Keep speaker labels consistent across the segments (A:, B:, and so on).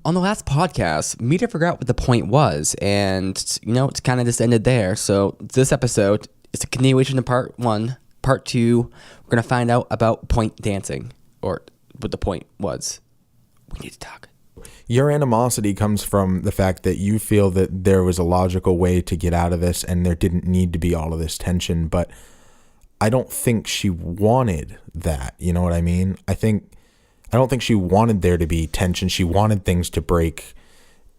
A: On the last podcast, Meader forgot what the point was, and, it's kind of just ended there. So this episode is a continuation of part 1. Part 2, we're going to find out about point dancing, or what the point was. We need to talk.
B: Your animosity comes from the fact that you feel that there was a logical way to get out of this and there didn't need to be all of this tension, but I don't think she wanted that. You know what I mean? I don't think she wanted there to be tension. She wanted things to break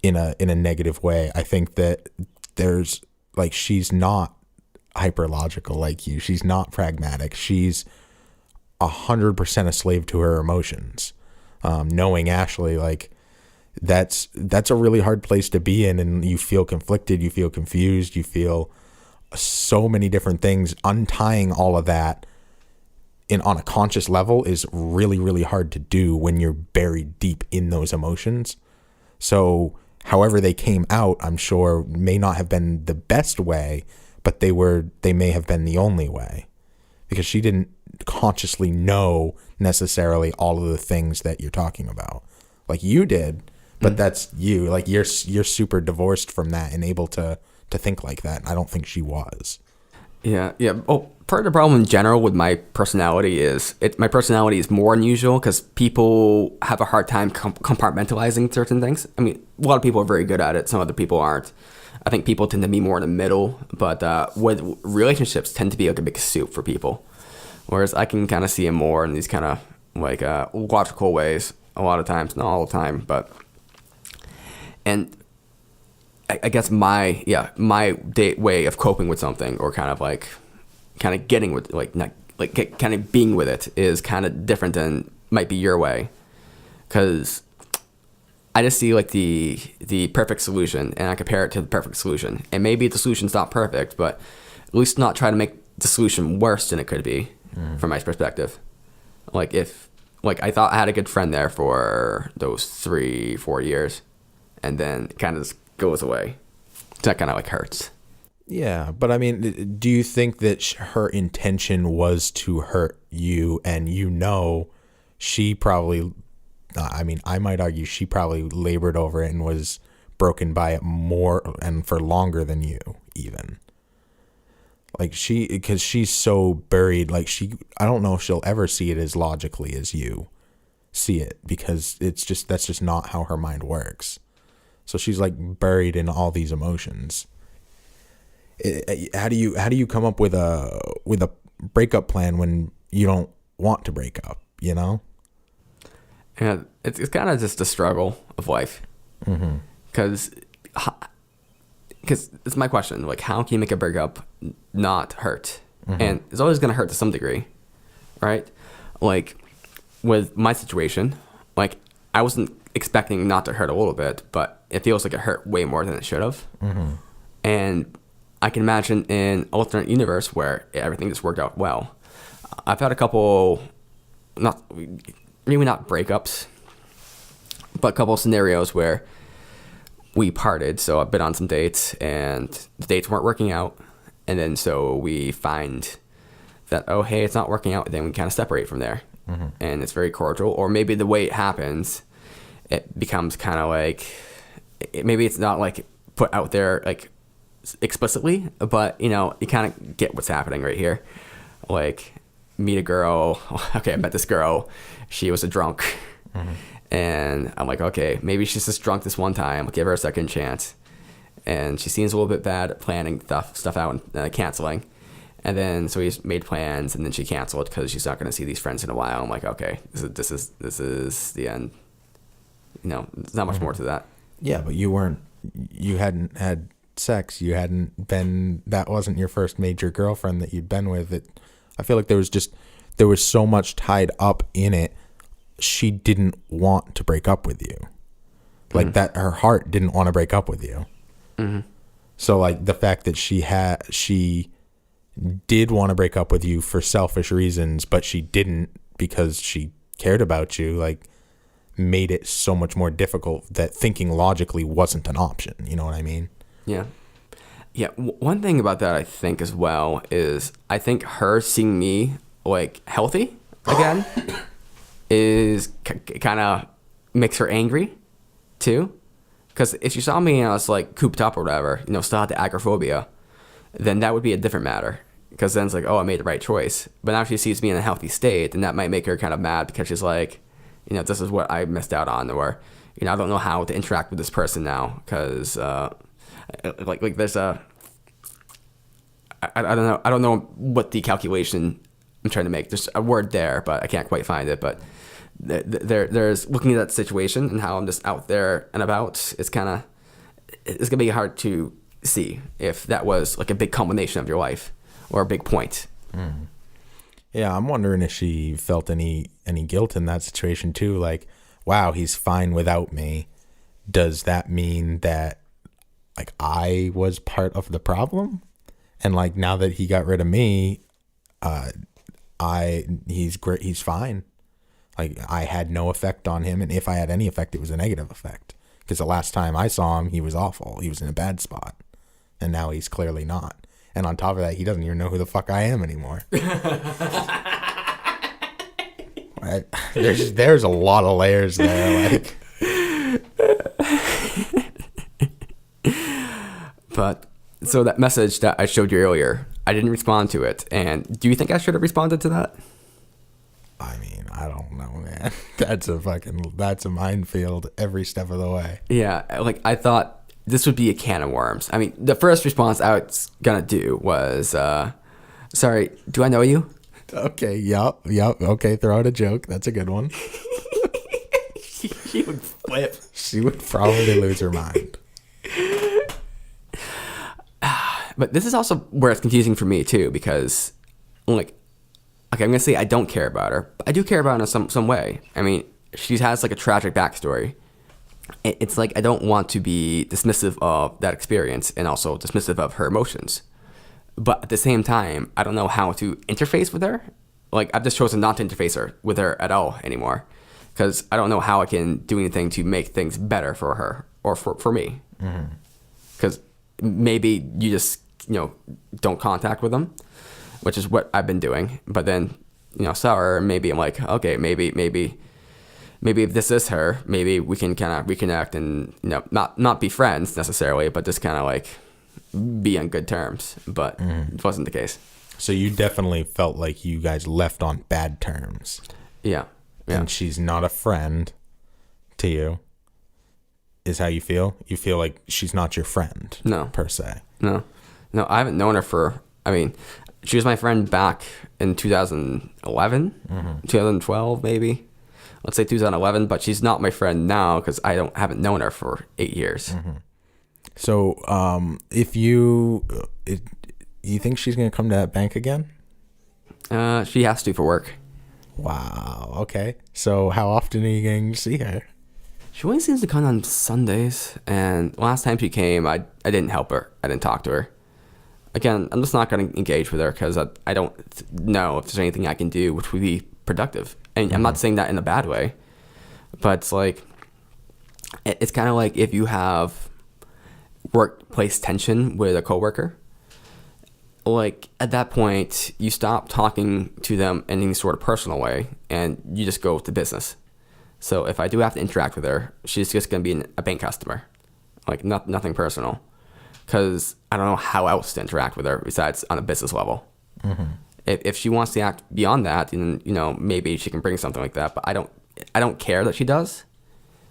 B: in a negative way. I think that she's not hyper logical like you. She's not pragmatic. She's 100% a slave to her emotions. Knowing Ashley, that's a really hard place to be in, and you feel conflicted, you feel confused, you feel so many different things. Untying all of that on a conscious level is really, really hard to do when you're buried deep in those emotions. So however they came out, I'm sure may not have been the best way, but they may have been the only way, because she didn't consciously know necessarily all of the things that you're talking about. Like you did, but that's you. Like you're super divorced from that and able to think like that. I don't think she was.
A: Yeah. Oh, part of the problem in general with my personality is my personality is more unusual because people have a hard time compartmentalizing certain things. I mean, a lot of people are very good at it. Some other people aren't. I think people tend to be more in the middle, but with relationships tend to be like a big soup for people. Whereas I can kind of see it more in these kind of logical ways a lot of times, not all the time, and I guess my way of coping with something, or kind of getting with kind of being with it, is kind of different than might be your way, because I just see the perfect solution and I compare it to the perfect solution, and maybe the solution's not perfect, but at least not try to make the solution worse than it could be from my perspective. If I thought I had a good friend there for those 3-4 years, and then it kind of just goes away. That kind of hurts.
B: Yeah, but I mean, do you think that her intention was to hurt you, and she probably, I might argue she probably labored over it and was broken by it more and for longer than you even. Because she's so buried, I don't know if she'll ever see it as logically as you see it, because that's just not how her mind works. So she's buried in all these emotions. How do you come up with a breakup plan when you don't want to break up? You know?
A: Yeah, it's kind of just a struggle of life. Because it's my question. How can you make a breakup not hurt? And it's always going to hurt to some degree, right? With my situation, I wasn't expecting not to hurt a little bit, but it feels like it hurt way more than it should have. And I can imagine in an alternate universe where everything just worked out well. I've had a couple, maybe not breakups, but a couple of scenarios where we parted. So I've been on some dates and the dates weren't working out. And then so we find that, oh, hey, it's not working out. And then we kind of separate from there. And it's very cordial. Or maybe the way it happens, it becomes kind of maybe it's not put out there explicitly, but you kind of get what's happening right here. Meet a girl. Okay, I met this girl. She was a drunk. And I'm okay, maybe she's just drunk this one time. I'll give her a second chance. And she seems a little bit bad at planning stuff out and canceling. And then so we made plans, and then she canceled because she's not going to see these friends in a while. I'm okay, this is the end. There's not much more to that. Yeah, but
B: you hadn't had sex. That wasn't your first major girlfriend that you'd been with. I feel like there was so much tied up in it. She didn't want to break up with you. That, her heart didn't want to break up with you. So the fact that she did want to break up with you for selfish reasons, but she didn't because she cared about you, made it so much more difficult that thinking logically wasn't an option. You know what I mean?
A: Yeah. One thing about that I think as well is I think her seeing me healthy again is kind of makes her angry too. Because if she saw me and I was like cooped up or whatever, still had the agoraphobia, then that would be a different matter. Because then it's like, oh, I made the right choice. But now if she sees me in a healthy state, then that might make her kind of mad because she's like, this is what I missed out on, or I don't know how to interact with this person now because like there's a I don't know what the calculation I'm trying to make. There's a word there, but I can't quite find it. But there's looking at that situation and how I'm just out there and about. It's gonna be hard to see if that was like a big culmination of your life or a big point.
B: Yeah, I'm wondering if she felt any guilt in that situation too. Like, wow, he's fine without me. Does that mean that like I was part of the problem? And like now that he got rid of me, he's great. He's fine. Like I had no effect on him, and if I had any effect, it was a negative effect. Because the last time I saw him, he was awful. He was in a bad spot, and now he's clearly not. And on top of that, he doesn't even know who the fuck I am anymore. There's a lot of layers there. Like,
A: but so that message that I showed you earlier, I didn't respond to it. And do you think I should have responded to that?
B: I mean, I don't know, man. That's a minefield every step of the way.
A: Yeah, like I thought this would be a can of worms. I mean, the first response I was gonna do was, sorry, do I know you?
B: Okay, yup. Okay, throw out a joke. That's a good one.
A: She would flip.
B: She would probably lose her mind.
A: But this is also where it's confusing for me too, because like I'm gonna say I don't care about her, but I do care about her in some way. I mean, she has like a tragic backstory. It's like I don't want to be dismissive of that experience and also dismissive of her emotions. But at the same time, I don't know how to interface with her. Like I've just chosen not to interface with her at all anymore because I don't know how I can do anything to make things better for her or for me. Because maybe you just, don't contact with them, which is what I've been doing. But then, sour, maybe I'm like, okay, maybe if this is her, maybe we can kind of reconnect and, not be friends necessarily, but just kind of like be on good terms. But it wasn't the case.
B: So you definitely felt like you guys left on bad terms.
A: Yeah.
B: And she's not a friend to you, is how you feel? You feel like she's not your friend?
A: No.
B: Per se?
A: No, I haven't known her she was my friend back in 2011, 2012 maybe. Let's say 2011, but she's not my friend now because I haven't known her for 8 years.
B: So, if you think she's gonna come to that bank again?
A: She has to for work.
B: Wow. Okay. So, how often are you going to see her?
A: She only seems to come on Sundays, and last time she came, I didn't help her. I didn't talk to her. Again, I'm just not going to engage with her because I don't know if there's anything I can do which would be productive. And I'm not saying that in a bad way, but it's like, it's kind of like if you have workplace tension with a coworker, like at that point, you stop talking to them in any sort of personal way and you just go to business. So if I do have to interact with her, she's just going to be a bank customer, like nothing personal. Because I don't know how else to interact with her besides on a business level. If she wants to act beyond that, then maybe she can bring something like that. But I don't care that she does,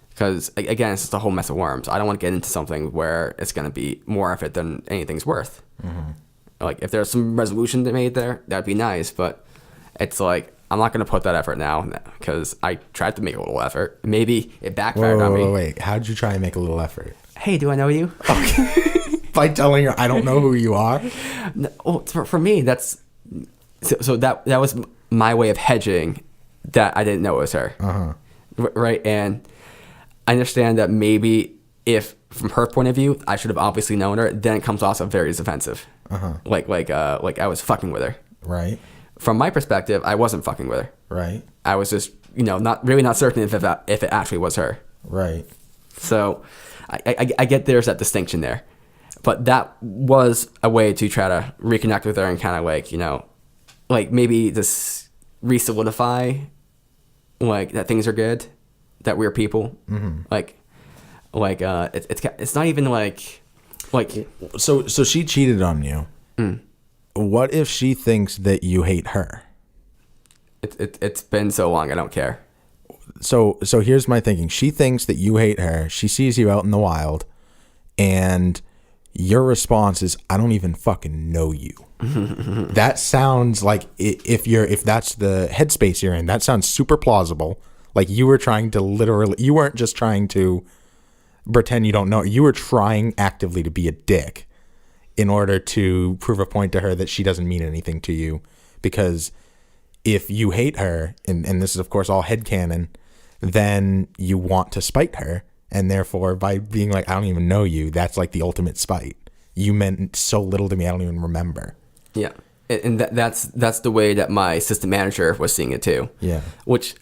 A: because again, it's just a whole mess of worms. I don't want to get into something where it's going to be more effort than anything's worth. Like if there's some resolution made there, that'd be nice. But it's like I'm not going to put that effort now because I tried to make a little effort. Maybe it backfired on me.
B: Wait, how'd you try and make a little effort?
A: Hey, do I know you?
B: Okay. By telling her I don't know who you are?
A: No, well, for me, that's so that was my way of hedging that I didn't know it was her. Right? And I understand that maybe if from her point of view, I should have obviously known her, then it comes off as very defensive. Like I was fucking with her.
B: Right.
A: From my perspective, I wasn't fucking with her.
B: Right.
A: I was just, not certain if it actually was her.
B: Right.
A: So I get there's that distinction there. But that was a way to try to reconnect with her and kind of like maybe just re-solidify like that things are good, that we're people. Like Like it's not even like
B: So she cheated on you. What if she thinks that you hate her?
A: it's been so long, I don't care.
B: So here's my thinking. She thinks that you hate her. She sees you out in the wild, and your response is, I don't even fucking know you. That sounds like, if that's the headspace you're in, that sounds super plausible. Like you were trying to you weren't just trying to pretend you don't know. You were trying actively to be a dick in order to prove a point to her that she doesn't mean anything to you. Because if you hate her, and this is of course all headcanon, then you want to spite her. And therefore, by being like, I don't even know you, that's like the ultimate spite. You meant so little to me, I don't even remember.
A: Yeah. And that's the way that my assistant manager was seeing it too.
B: Yeah.
A: Which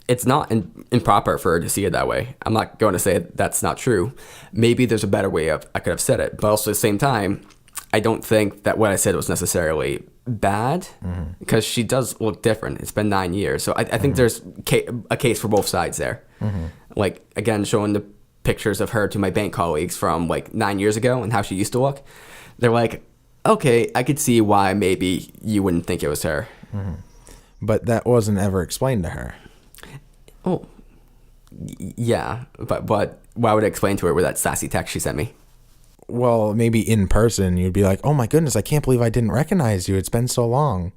A: it's not improper for her to see it that way. I'm not going to say that's not true. Maybe there's a better way I could have said it. But also at the same time, I don't think that what I said was necessarily bad, because she does look different. It's been 9 years. So I think there's a case for both sides there. Like, again, showing the pictures of her to my bank colleagues from like 9 years ago and how she used to look. They're like, okay, I could see why maybe you wouldn't think it was her.
B: But that wasn't ever explained to her.
A: Oh, yeah. But why would I explain to her with that sassy text she sent me?
B: Well, maybe in person you'd be like, "Oh my goodness, I can't believe I didn't recognize you. It's been so long."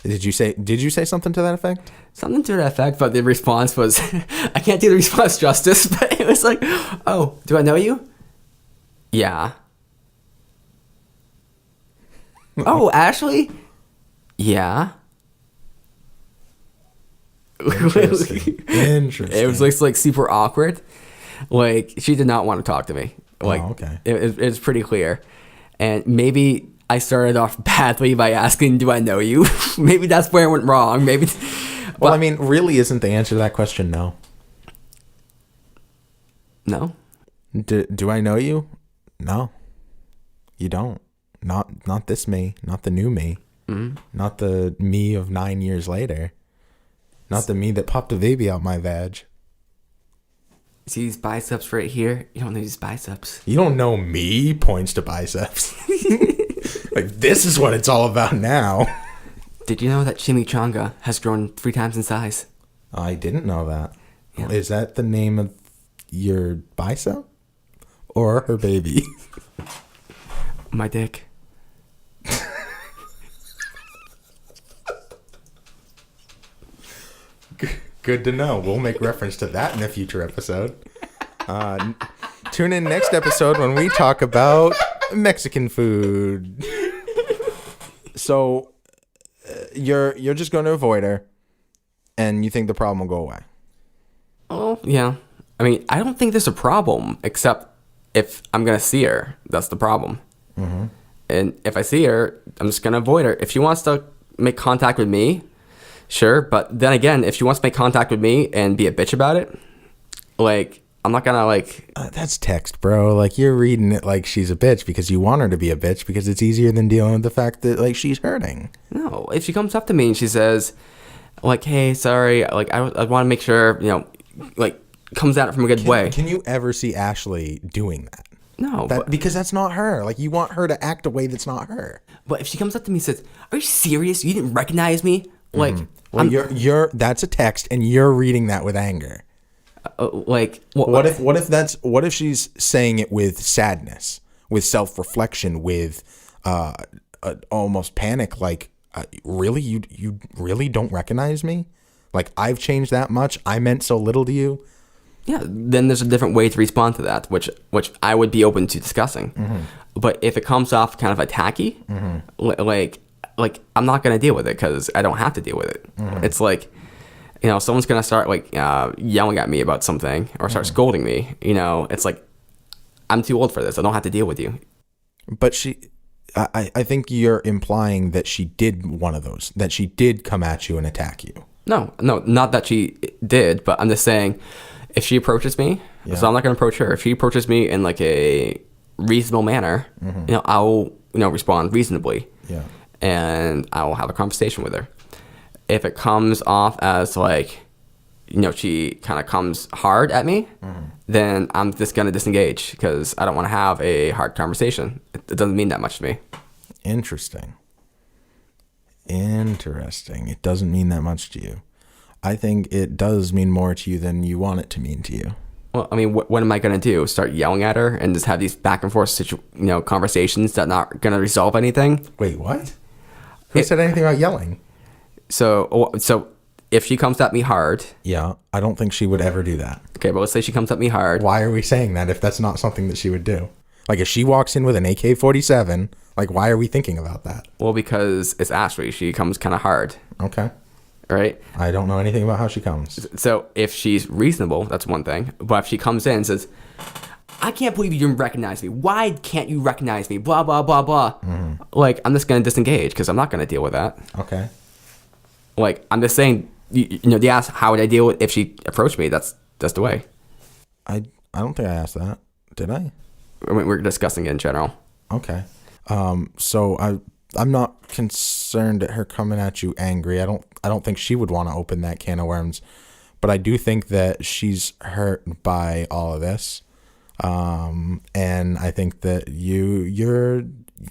B: Did you say something to that effect?
A: Something to that effect, but the response was, I can't do the response justice, but it was like, "Oh, do I know you?" Yeah. Oh, Ashley? Yeah.
B: Interesting.
A: It was like super awkward. Like, she did not want to talk to me. Like,
B: okay.
A: It was pretty clear. And maybe I started off badly by asking, do I know you? Maybe that's where I went wrong. Maybe.
B: Well, I mean, really isn't the answer to that question no?
A: No.
B: Do I know you? No. You don't. Not this me. Not the new me. Not the me of 9 years later. Not the me that popped a baby out my vag.
A: See these biceps right here? You don't know these biceps.
B: You don't know me, points to biceps. Like, this is what it's all about now.
A: Did you know that chimichanga has grown 3 times in size?
B: I didn't know that.
A: Yeah.
B: Is that the name of your bicep? Or her baby?
A: My dick.
B: Good to know. We'll make reference to that in a future episode. Tune in next episode when we talk about Mexican food. So you're just going to avoid her, and you think the problem will go away.
A: Oh, yeah. I mean, I don't think there's a problem, except if I'm going to see her. That's the problem. And if I see her, I'm just going to avoid her. If she wants to make contact with me, sure. But then again, if she wants to make contact with me and be a bitch about it, like, I'm not gonna like.
B: That's text, bro. Like, you're reading it like she's a bitch because you want her to be a bitch because it's easier than dealing with the fact that like she's hurting.
A: No, if she comes up to me and she says, like, "Hey, sorry, like I want to make sure, you know, like comes at it from a good way."
B: Can you ever see Ashley doing that?
A: No,
B: because that's not her. Like, you want her to act a way that's not her.
A: But if she comes up to me and says, "Are you serious? You didn't recognize me?" Like,
B: well, you're that's a text, and you're reading that with anger.
A: Like,
B: what if she's saying it with sadness, with self-reflection, with almost panic? Like, really, you really don't recognize me? Like, I've changed that much? I meant so little to you?
A: Yeah, then there's a different way to respond to that, which I would be open to discussing. But if it comes off kind of attacky, like I'm not gonna deal with it because I don't have to deal with it. It's like, you know, someone's gonna start like yelling at me about something or start scolding me. You know, it's like, I'm too old for this. I don't have to deal with you.
B: But I think you're implying that she did one of those, that she did come at you and attack you. No,
A: not that she did, but I'm just saying, if she approaches me, so I'm not gonna approach her. If she approaches me in like a reasonable manner, you know, I'll respond reasonably.
B: Yeah.
A: And I will have a conversation with her. If it comes off as like, you know, she kind of comes hard at me, then I'm just gonna disengage because I don't want to have a hard conversation. It doesn't mean that much to me.
B: Interesting. It doesn't mean that much to you. I think it does mean more to you than you want it to mean to you.
A: Well, I mean, what am I gonna do? Start yelling at her and just have these back and forth conversations that not gonna resolve anything?
B: Wait, what? Who said anything about yelling?
A: So if she comes at me hard,
B: Yeah, I don't think she would ever do that.
A: okay, but let's say she comes at me hard.
B: Why are we saying that if that's not something that she would do? Like, if she walks in with an AK-47, like, why are we thinking about that?
A: Well, because it's Ashley. She comes kind of hard,
B: Okay.
A: right?
B: I don't know anything about how she comes.
A: So if she's reasonable, that's one thing. But if she comes in and says, I can't believe you didn't recognize me. Why can't you recognize me? Blah, blah, blah, blah. Like, I'm just going to disengage because I'm not going to deal with that.
B: Okay.
A: Like, I'm just saying, they ask, how would I deal with if she approached me? That's the way.
B: I don't think I asked that. Did I?
A: I mean, we're discussing it in general.
B: Okay. So I'm not concerned at her coming at you angry. I don't think she would want to open that can of worms, but I do think that she's hurt by all of this. And I think that you're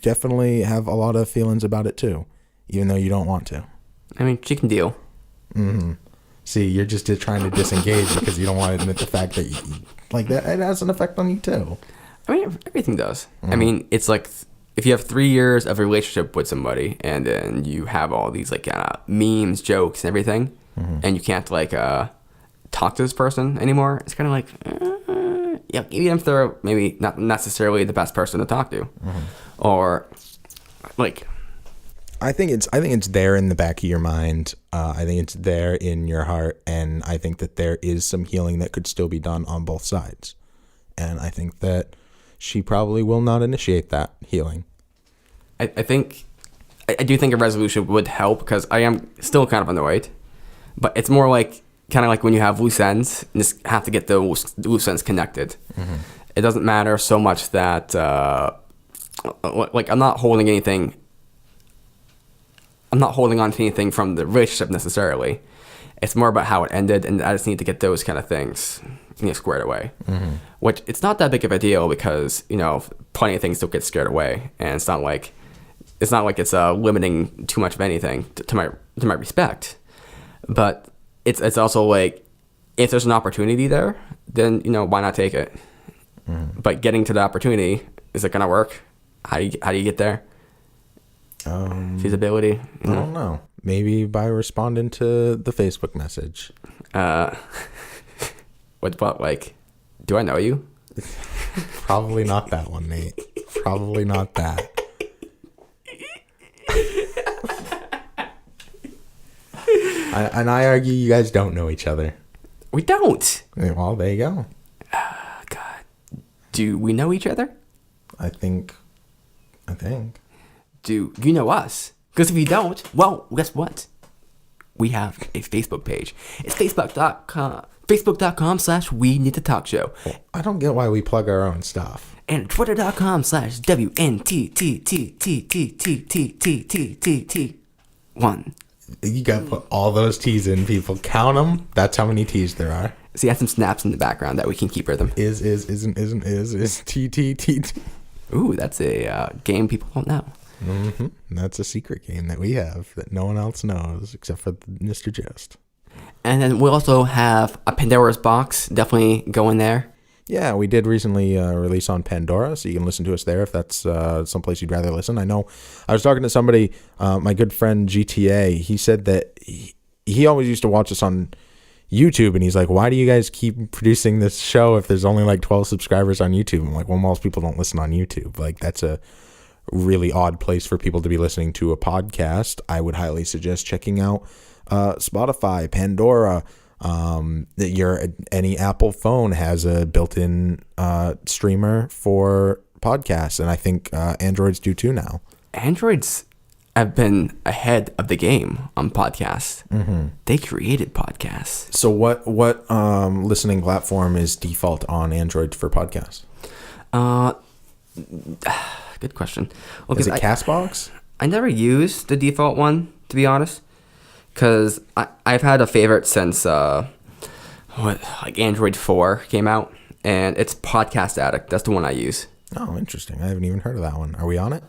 B: definitely have a lot of feelings about it too, even though you don't want to.
A: I mean, she can deal.
B: Mm-hmm. See, you're just trying to disengage because you don't want to admit the fact that like that it has an effect on you too.
A: I mean, everything does. I mean, it's like if you have 3 years of a relationship with somebody and then you have all these like memes, jokes, and everything, and you can't like talk to this person anymore, it's kind of like, yeah, even if they're maybe not necessarily the best person to talk to, or like.
B: I think it's there in the back of your mind. I think it's there in your heart, and I think that there is some healing that could still be done on both sides. And I think that she probably will not initiate that healing.
A: I do think a resolution would help because I am still kind of annoyed, but it's more like kind of like when you have loose ends and just have to get the loose ends connected. It doesn't matter so much that like I'm not holding on to anything from the relationship necessarily. It's more about how it ended, and I just need to get those kind of things squared away. Which it's not that big of a deal because plenty of things still get scared away, and it's not like it's limiting too much of anything to my respect. But it's also like if there's an opportunity there, then why not take it? But getting to the opportunity, is it gonna work? How do you get there? Feasibility?
B: I don't know. Maybe by responding to the Facebook message.
A: What about like, do I know you?
B: Probably not that one, Nate. Probably not that. I argue you guys don't know each other.
A: We don't.
B: Well, there you go.
A: God. Do we know each other?
B: I think.
A: Do you know us? Because if you don't, well, guess what? We have a Facebook page. It's facebook.com/We Need to Talk Show.
B: I don't get why we plug our own stuff.
A: And twitter.com/WNTTTTTTTTTT1.
B: You got to put all those T's in, people. Count them. That's how many T's there are.
A: So you have some snaps in the background that we can keep rhythm.
B: Isn't, T, T, T, T.
A: Ooh, that's a game people won't know.
B: That's a secret game that we have that no one else knows except for Mr. Just.
A: And then we'll also have a Pandora's Box. Definitely go in there.
B: Yeah, we did recently release on Pandora, so you can listen to us there if that's someplace you'd rather listen. I know I was talking to somebody, my good friend GTA. He said that he always used to watch us on YouTube, and he's like, why do you guys keep producing this show if there's only like 12 subscribers on YouTube? I'm like, well, most people don't listen on YouTube. Like, that's a really odd place for people to be listening to a podcast. I would highly suggest checking out Spotify, Pandora. Any Apple phone has a built-in streamer for podcasts, and I think Androids do too now. Androids
A: have been ahead of the game on podcasts. They created podcasts.
B: So what listening platform is default on Android for podcasts?
A: Good question.
B: Well, is it Castbox?
A: I never used the default one, to be honest, because I've had a favorite since Android 4 came out, and it's Podcast Addict. That's the one I use.
B: Oh, interesting. I haven't even heard of that one. Are we on it?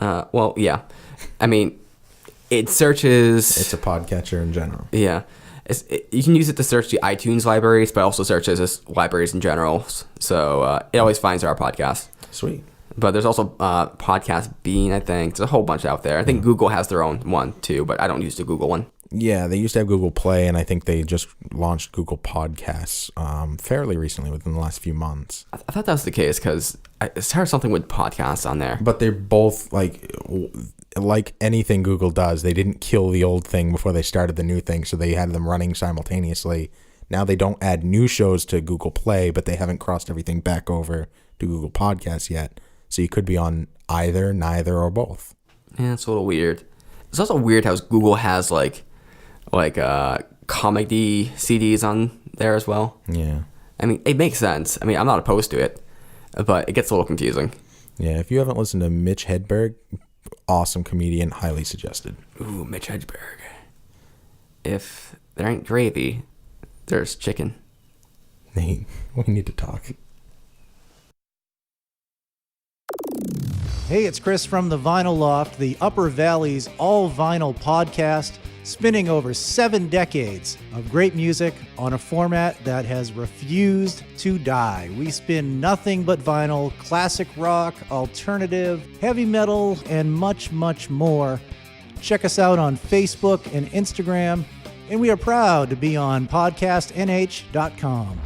A: Well, yeah. I mean, it searches.
B: It's a podcatcher in general.
A: Yeah. You can use it to search the iTunes libraries, but also searches as libraries in general. So it always finds our podcast.
B: Sweet.
A: But there's also Podcast Bean, I think. There's a whole bunch out there. I think Google has their own one, too, but I don't use the Google one.
B: Yeah, they used to have Google Play, and I think they just launched Google Podcasts fairly recently, within the last few months.
A: I thought that was the case, because I heard something with podcasts on there.
B: But they're both, like anything Google does, they didn't kill the old thing before they started the new thing, so they had them running simultaneously. Now they don't add new shows to Google Play, but they haven't crossed everything back over to Google Podcasts yet. So you could be on either, neither, or both.
A: Yeah, it's a little weird. It's also weird how Google has like comedy CDs on there as well.
B: Yeah.
A: I mean, it makes sense. I mean, I'm not opposed to it, but it gets a little confusing.
B: Yeah, if you haven't listened to Mitch Hedberg, awesome comedian, highly suggested.
A: Ooh, Mitch Hedberg. If there ain't gravy, there's chicken.
B: We need to talk.
C: Hey, it's Chris from the Vinyl Loft, the Upper Valley's all-vinyl podcast, spinning over 7 decades of great music on a format that has refused to die. We spin nothing but vinyl, classic rock, alternative, heavy metal, and much, much more. Check us out on Facebook and Instagram, and we are proud to be on podcastnh.com.